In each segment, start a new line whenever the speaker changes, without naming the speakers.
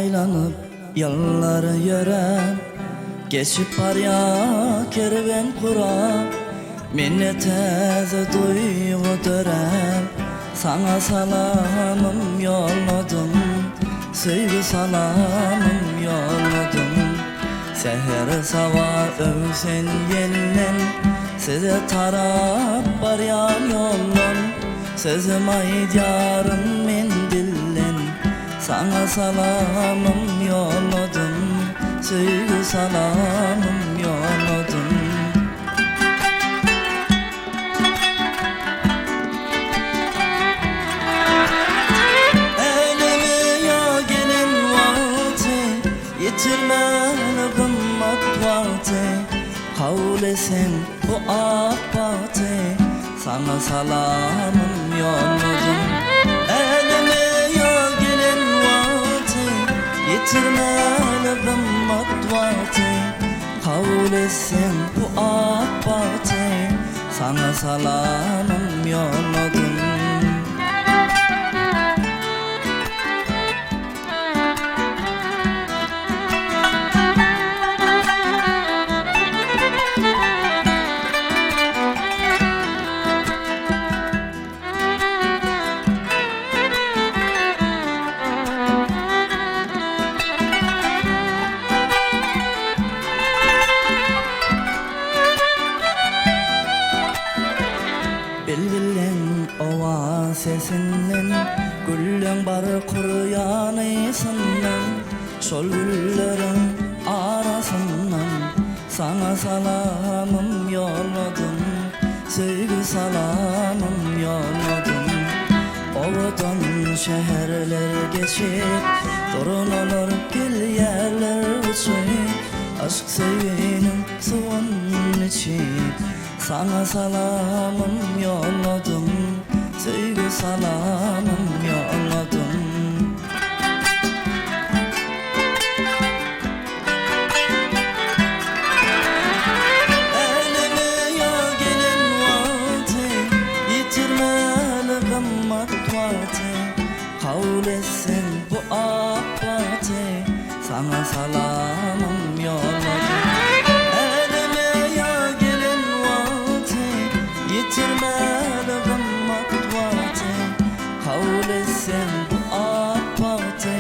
aylanıp yılları yörem, geçip var ya kerven kura. Minne teze duygu dörem, sana salamım yolladım, sevgi salamım yolladım. Seher sabah övsen yellen, size tarap var ya yollan. Sözüm aydyarın mendillen, sana salamım yolladım, sevgi salamım yolladım. Yitirmeli kımmat vakti, kavul esen bu akbati, sana salamım yolladım. Elime ya gelin vakti, yitirmeli kımmat vakti, kavul esen bu akbati, sana salamım yolladım. Bilbilen ova sesinden, güllen bar kuruyan iyisinden, şol güllerin arasından, sana salamım yolladım, sevgi salamım yolladım. Ovadan şehirler geçip, durun olur gül yerler uçup, aşk sevginin suyun içip, sana salamım yolladım, sevgi salamım yolladım. Elime ya gelin vakti, yitirmeli kımmat vakti, kavul etsen bu akbati, sana salamım yolladım. Yitirmeli kımmat vakti, kavul etsen bu akbati,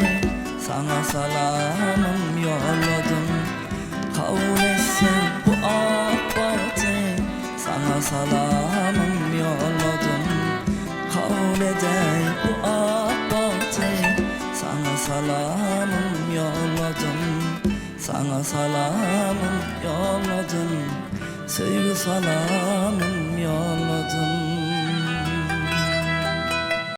sana salamım yolladım. Kavul etsen bu akbati, sana salamım yolladım. Kavul edey bu akbati, sana salamım yolladım. Sana salamım yolladım, sevgi salamım yolladım.